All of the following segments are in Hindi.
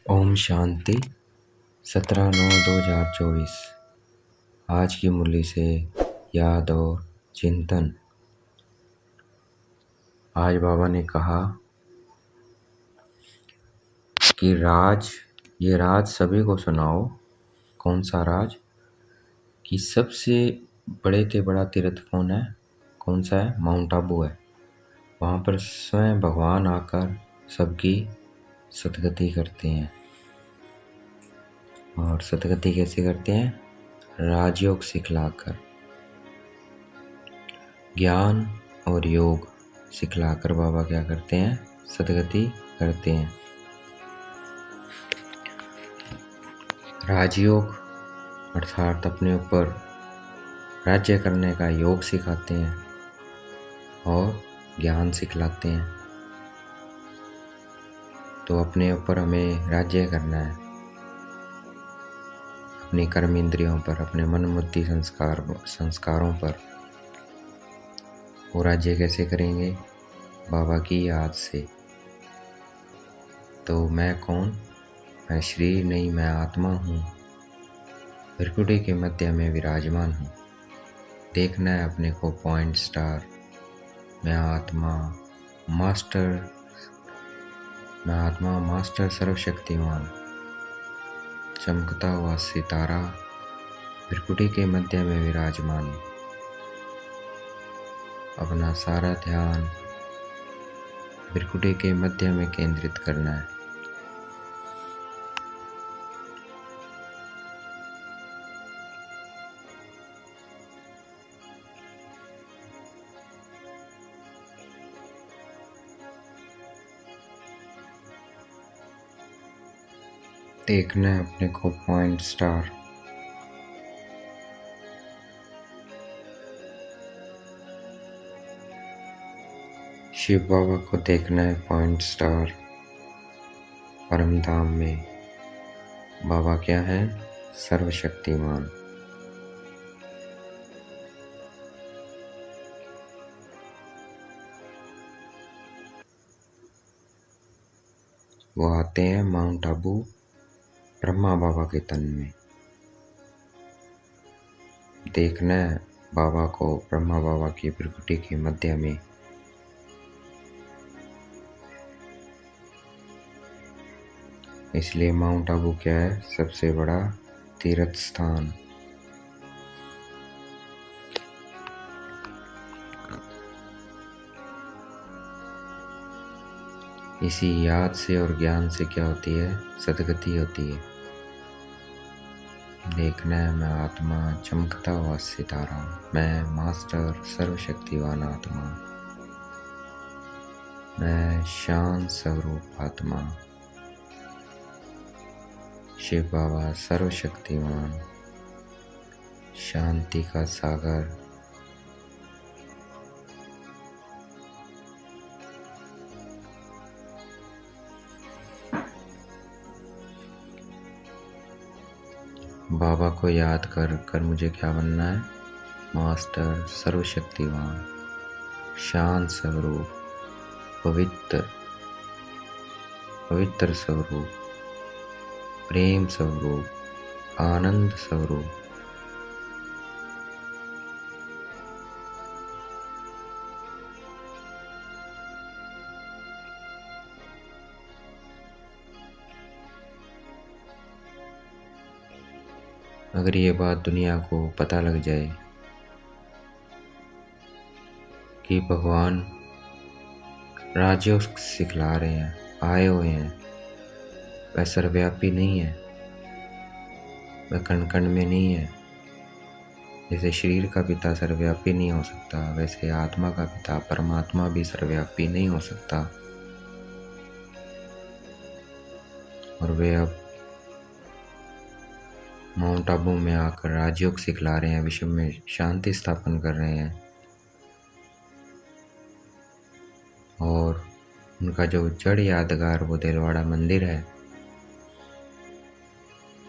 ओम शांति। 17/9/2024। आज की मुरली से याद और चिंतन। आज बाबा ने कहा कि ये राज सभी को सुनाओ। कौन सा राज? कि सबसे बड़े से बड़ा तीर्थ कौन है? कौन सा है? माउंट आबू है। वहाँ पर स्वयं भगवान आकर सबकी सद्गति करते हैं। और सद्गति कैसे करते हैं? राजयोग सिखलाकर, ज्ञान और योग सिखलाकर बाबा क्या करते हैं? सद्गति करते हैं। राजयोग अर्थात अपने ऊपर राज्य करने का योग सिखाते हैं और ज्ञान सिखलाते हैं। तो अपने ऊपर हमें राज्य करना है, अपनी कर्म इंद्रियों पर, अपने मन बुद्धि संस्कारों पर। वो राज्य कैसे करेंगे? बाबा की याद से। तो मैं कौन? मैं शरीर नहीं, मैं आत्मा हूँ। त्रिकुटी के मध्य में विराजमान हूँ। देखना है अपने को पॉइंट स्टार। मैं आत्मा मास्टर सर्वशक्तिमान, चमकता हुआ सितारा त्रिकुटी के मध्य में विराजमान। अपना सारा ध्यान त्रिकुटी के मध्य में केंद्रित करना है। देखना है अपने को पॉइंट स्टार। शिव बाबा को देखना है पॉइंट स्टार। परम धाम में बाबा क्या है? सर्वशक्तिमान। वो आते हैं माउंट आबू ब्रह्मा बाबा के तन में। देखना है बाबा को ब्रह्मा बाबा की त्रिकुटी के मध्य में। इसलिए माउंट आबू क्या है? सबसे बड़ा तीर्थ स्थान। इसी याद से और ज्ञान से क्या होती है? सद्गति होती है। देखना है मैं आत्मा, चमकता हुआ सितारा। मैं मास्टर सर्वशक्तिवान आत्मा। मैं शांत स्वरूप आत्मा। शिव बाबा सर्वशक्तिमान, शांति का सागर। बाबा को याद कर कर मुझे क्या बनना है? मास्टर सर्वशक्तिवान, शांत स्वरूप, पवित्र स्वरूप, प्रेम स्वरूप, आनंद स्वरूप। अगर ये बात दुनिया को पता लग जाए कि भगवान राजयोग सिखला रहे हैं, आए हुए हैं, वह सर्वव्यापी नहीं है, वह कण कण में नहीं है। जैसे शरीर का पिता सर्वव्यापी नहीं हो सकता, वैसे आत्मा का पिता परमात्मा भी सर्वव्यापी नहीं हो सकता। और वे अब माउंट आबू में आकर राजयोग सिखला रहे हैं, विश्व में शांति स्थापन कर रहे हैं। और उनका जो जड़ यादगार वो दिलवाड़ा मंदिर है,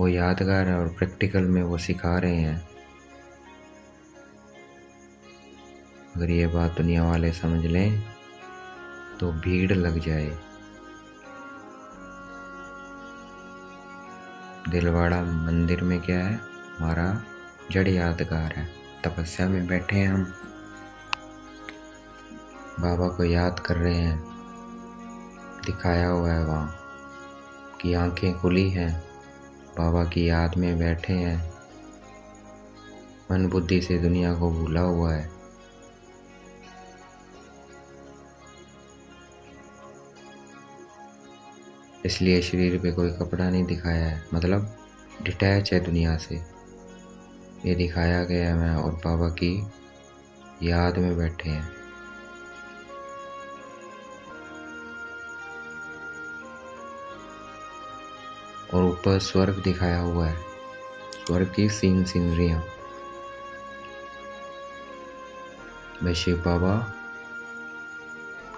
वो यादगार है और प्रैक्टिकल में वो सिखा रहे हैं। अगर ये बात दुनिया वाले समझ लें तो भीड़ लग जाए। दिलवाड़ा मंदिर में क्या है, हमारा जड़ यादगार है। तपस्या में बैठे हैं हम, बाबा को याद कर रहे हैं। दिखाया हुआ है वहाँ कि आंखें खुली हैं, बाबा की याद में बैठे हैं। मन बुद्धि से दुनिया को भूला हुआ है। इसलिए शरीर पे कोई कपड़ा नहीं दिखाया है, मतलब डिटैच है दुनिया से। ये दिखाया गया है मैं और बाबा की याद में बैठे हैं। और ऊपर स्वर्ग दिखाया हुआ है, स्वर्ग की सीनरियाँ। भाई शिव बाबा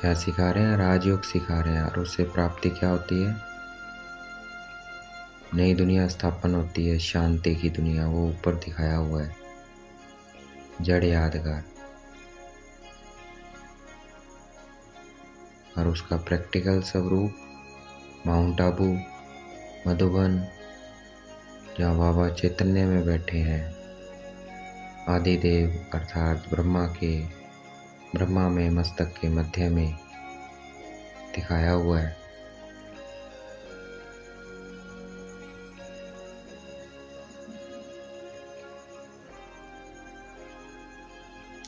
क्या सिखा रहे हैं, राजयोग सिखा रहे हैं। और उससे प्राप्ति क्या होती है, नई दुनिया स्थापन होती है, शांति की दुनिया। वो ऊपर दिखाया हुआ है, जड़ यादगार। और उसका प्रैक्टिकल स्वरूप माउंट आबू, मधुबन, जहाँ बाबा चैतन्य में बैठे हैं। आदिदेव अर्थात ब्रह्मा में मस्तक के मध्य में दिखाया हुआ है।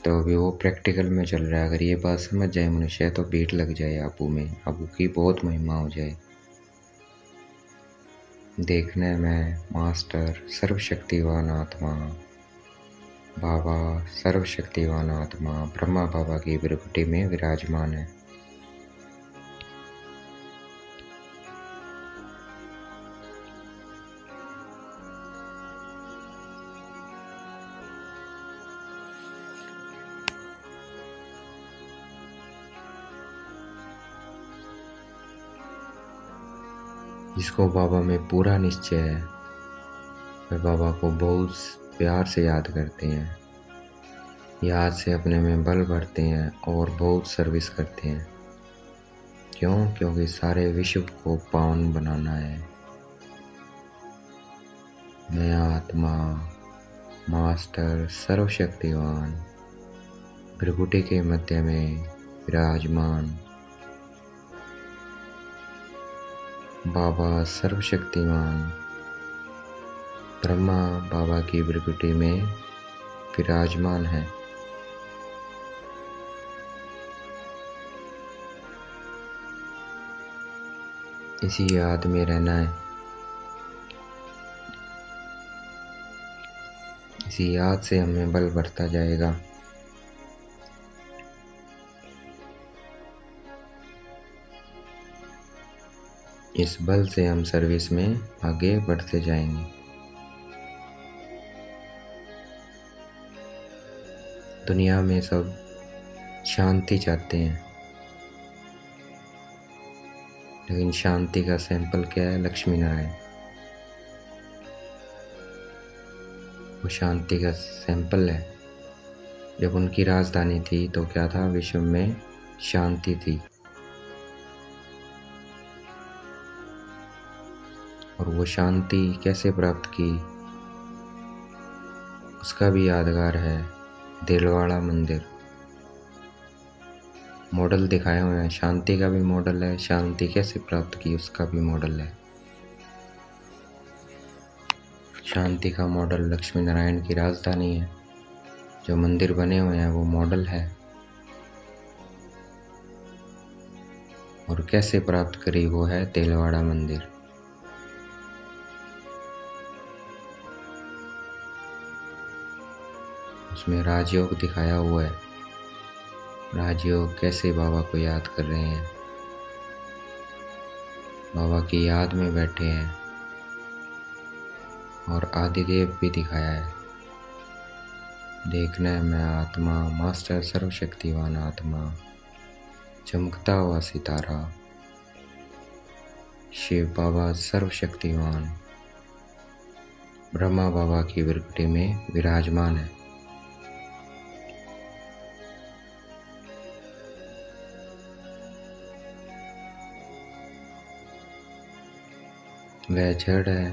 तो अभी वो प्रैक्टिकल में चल रहा है। अगर ये बात समझ जाए मनुष्य तो बीट लग जाए आबू में, आबू की बहुत महिमा हो जाए। देखने में मास्टर सर्वशक्तिवान आत्मा, बाबा सर्वशक्तिवान आत्मा ब्रह्मा बाबा की भृकुटी में विराजमान है। जिसको बाबा में पूरा निश्चय है, वे बाबा को बहुत प्यार से याद करते हैं। याद से अपने में बल भरते हैं और बहुत सर्विस करते हैं। क्यों? क्योंकि सारे विश्व को पावन बनाना है। मैं आत्मा मास्टर सर्वशक्तिवान भृकुटी के मध्य में विराजमान बाबा सर्वशक्तिमान ब्रह्मा बाबा की भृकुटी में विराजमान है। इसी याद में रहना है, इसी याद से हमें बल बढ़ता जाएगा। इस बल से हम सर्विस में आगे बढ़ते जाएंगे। दुनिया में सब शांति चाहते हैं, लेकिन शांति का सैंपल क्या है? लक्ष्मी नारायण। वो शांति का सैंपल है। जब उनकी राजधानी थी तो क्या था? विश्व में शांति थी। और वो शांति कैसे प्राप्त की, उसका भी यादगार है दिलवाड़ा मंदिर। मॉडल दिखाए हुए हैं, शांति का भी मॉडल है, शांति कैसे प्राप्त की उसका भी मॉडल है। शांति का मॉडल लक्ष्मी नारायण की राजधानी है, जो मंदिर बने हुए हैं वो मॉडल है। और कैसे प्राप्त करी, वो है दिलवाड़ा मंदिर। उसमें राजयोग दिखाया हुआ है। राजयोग कैसे बाबा को याद कर रहे हैं, बाबा की याद में बैठे हैं। और आदिदेव भी दिखाया है। देखना है मैं आत्मा मास्टर सर्वशक्तिवान आत्मा, चमकता हुआ सितारा शिव बाबा सर्वशक्तिवान ब्रह्मा बाबा की भृकुटी में विराजमान है। वह जड़ है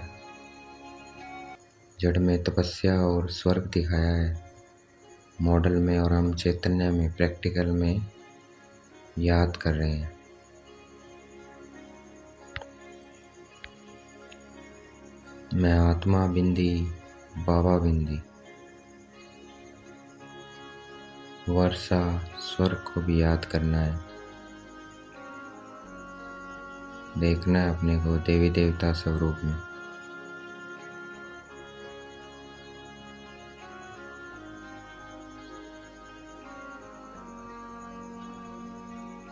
जड़ में तपस्या और स्वर्ग दिखाया है मॉडल में, और हम चैतन्य में प्रैक्टिकल में याद कर रहे हैं। मैं आत्मा बिंदी बाबा बिंदी। वर्षा स्वर्ग को भी याद करना है, देखना है अपने को देवी देवता स्वरूप में।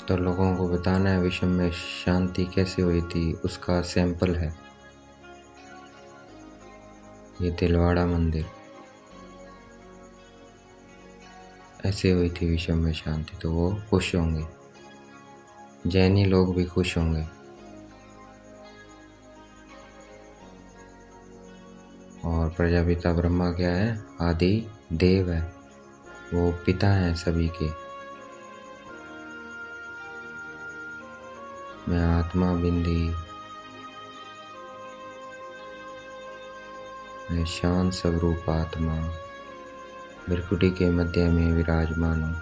तो लोगों को बताना है विश्व में शांति कैसे हुई थी, उसका सैंपल है ये दिलवाड़ा मंदिर। ऐसे हुई थी विश्व में शांति, तो वो खुश होंगे, जैनी लोग भी खुश होंगे। और प्रजापिता ब्रह्मा क्या है? आदि देव है, वो पिता हैं सभी के। मैं आत्मा बिंदी, मैं शांत स्वरूप आत्मा बिरकुटी के मध्य में विराजमान हूँ।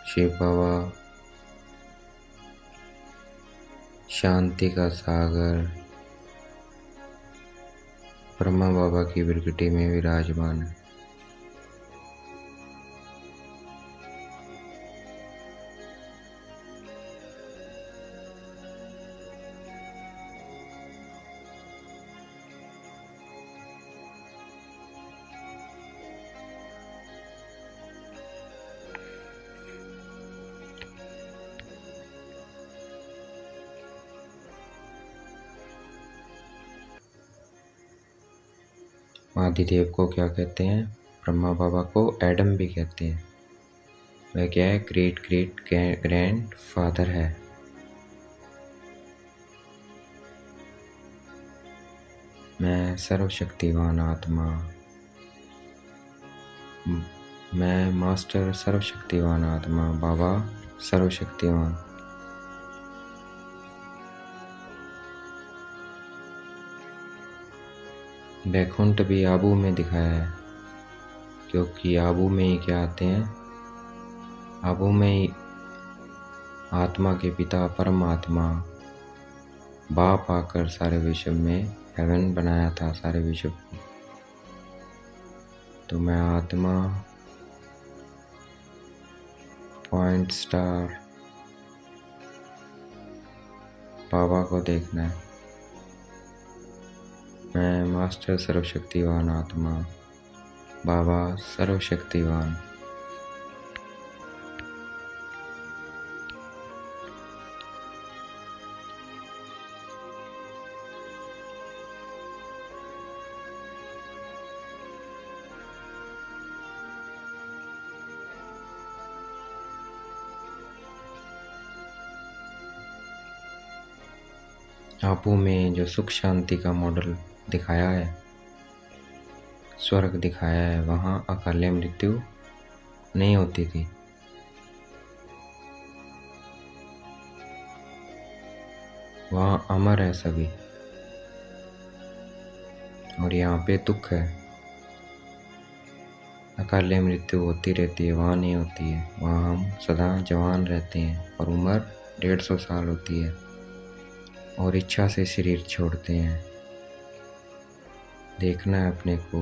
शिव बाबा शांति का सागर ब्रह्मा बाबा की बिरकुटी में विराजमान है। आदिदेव को क्या कहते हैं? ब्रह्मा बाबा को एडम भी कहते हैं। वह क्या है? ग्रेट ग्रेट ग्रैंड फादर है। मैं सर्वशक्तिवान आत्मा, मैं मास्टर सर्वशक्तिवान आत्मा, बाबा सर्वशक्तिवान। बैकुंठ भी आबू में दिखाया है, क्योंकि आबू में ही क्या आते हैं? आबू में ही आत्मा के पिता परमात्मा बाप आकर सारे विश्व में हेवन बनाया था, सारे विश्व को। तो मैं आत्मा पॉइंट स्टार बाबा को देखना है। मैं मास्टर सर्वशक्तिवान आत्मा, बाबा सर्वशक्तिवान। आपू में जो सुख शांति का मॉडल दिखाया है, स्वर्ग दिखाया है, वहाँ अकाल मृत्यु नहीं होती थी। वहाँ अमर है सभी, और यहाँ पे दुख है। अकाल मृत्यु होती रहती है, वहाँ नहीं होती है। वहाँ हम सदा जवान रहते हैं और उम्र 150 साल होती है, और इच्छा से शरीर छोड़ते हैं। देखना है अपने को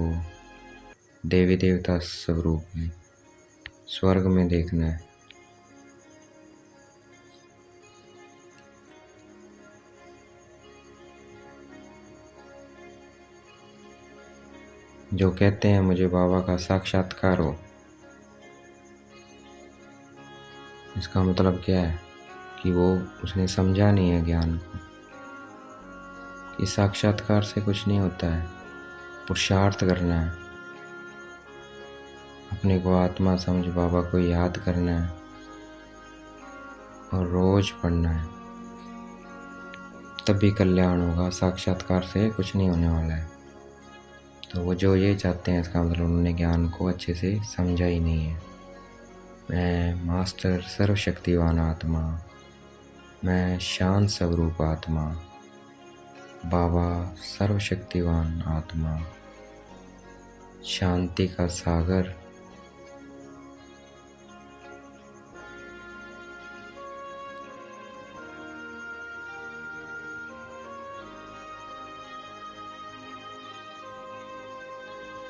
देवी देवता स्वरूप में, स्वर्ग में देखना है। जो कहते हैं मुझे बाबा का साक्षात्कार हो, इसका मतलब क्या है? कि वो उसने समझा नहीं है ज्ञान को। इस साक्षात्कार से कुछ नहीं होता है, पुरुषार्थ करना है, अपने को आत्मा समझ बाबा को याद करना है और रोज पढ़ना है, तभी कल्याण होगा। साक्षात्कार से कुछ नहीं होने वाला है। तो वो जो ये चाहते हैं, इसका मतलब उन्होंने ज्ञान को अच्छे से समझा ही नहीं है। मैं मास्टर सर्वशक्तिवान आत्मा, मैं शांत स्वरूप आत्मा, बाबा सर्वशक्तिवान आत्मा, शांति का सागर,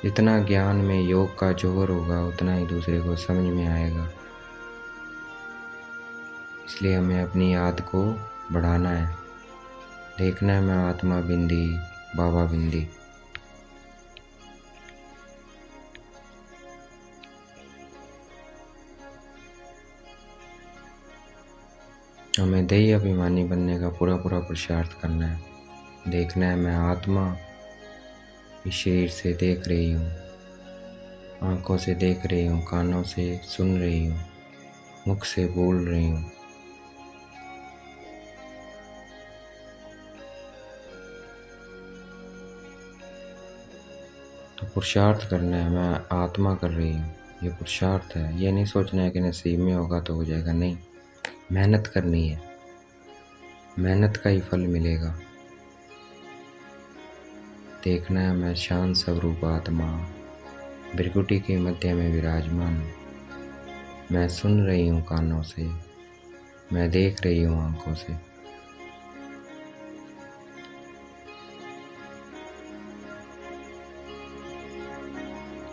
जितना ज्ञान में योग का जोर होगा उतना ही दूसरे को समझ में आएगा। इसलिए हमें अपनी याद को बढ़ाना है। देखना है मैं आत्मा बिंदी, बाबा बिंदी। हमें देही अभिमानी बनने का पूरा पूरा पुरुषार्थ करना है। देखना है मैं आत्मा इस शरीर से देख रही हूँ, आँखों से देख रही हूँ, कानों से सुन रही हूँ, मुख से बोल रही हूँ। तो पुरुषार्थ करना है मैं आत्मा कर रही हूँ, ये पुरुषार्थ है। ये नहीं सोचना है कि नसीब में होगा तो हो जाएगा, नहीं, मेहनत करनी है, मेहनत का ही फल मिलेगा। देखना है मैं शांत स्वरूप आत्मा, भृकुटी के मध्य में विराजमान। मैं सुन रही हूँ कानों से, मैं देख रही हूँ आँखों से।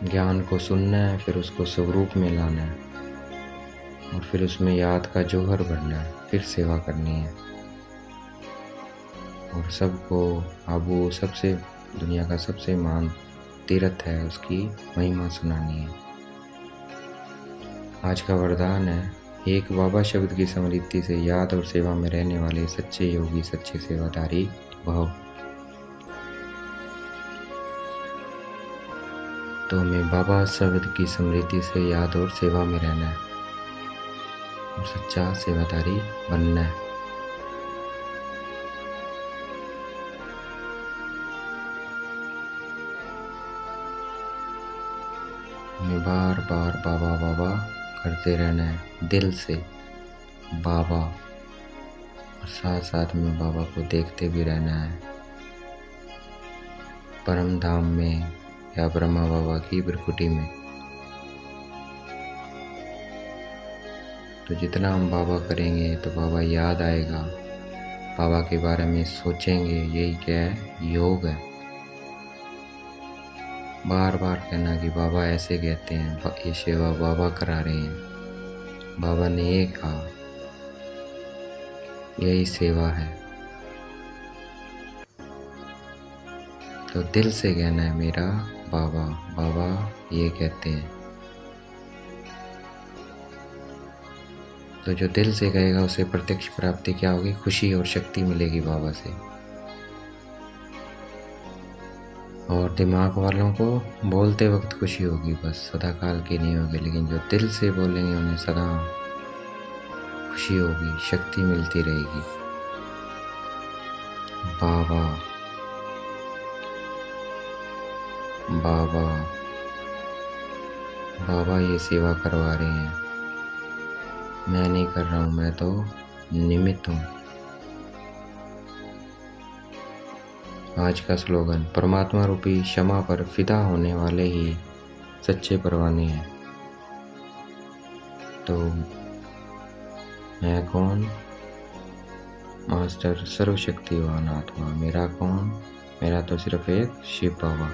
ज्ञान को सुनना है, फिर उसको स्वरूप में लाना है और फिर उसमें याद का जौहर भरना है, फिर सेवा करनी है और सबको अब वो सबसे दुनिया का सबसे महान तीर्थ है, उसकी महिमा सुनानी है। आज का वरदान है, एक बाबा शब्द की स्मृति से याद और सेवा में रहने वाले सच्चे योगी, सच्चे सेवादारी भव। तो हमें बाबा शब्द की स्मृति से याद और सेवा में रहना है और सच्चा सेवादारी बनना है। हमें बार बार बाबा बाबा करते रहना है दिल से, बाबा, और साथ साथ में बाबा को देखते भी रहना है। परम धाम में या ब्रह्मा बाबा की भृकुटी में। तो जितना हम बाबा करेंगे तो बाबा याद आएगा, बाबा के बारे में सोचेंगे। यही क्या है? योग है। बार बार कहना कि बाबा ऐसे कहते हैं, ये सेवा बाबा करा रहे हैं, बाबा ने ये कहा, यही सेवा है। तो दिल से कहना है मेरा बाबा, बाबा ये कहते हैं। तो जो दिल से कहेगा उसे प्रत्यक्ष प्राप्ति क्या होगी? खुशी और शक्ति मिलेगी बाबा से। और दिमाग वालों को बोलते वक्त खुशी होगी, बस सदा काल की नहीं होगी। लेकिन जो दिल से बोलेंगे उन्हें सदा खुशी होगी, शक्ति मिलती रहेगी। बाबा बाबा बाबा ये सेवा करवा रहे हैं, मैं नहीं कर रहा हूँ, मैं तो निमित्त हूँ। आज का स्लोगन, परमात्मा रूपी क्षमा पर फिदा होने वाले ही सच्चे परवाने हैं। तो मैं कौन? मास्टर सर्वशक्तिवान आत्मा। मेरा कौन? मेरा तो सिर्फ एक शिव बाबा।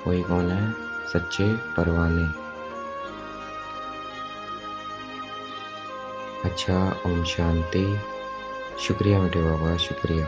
कोई कौन है? सच्चे परवाने। अच्छा, ओम शांति। शुक्रिया मेरे बाबा, शुक्रिया।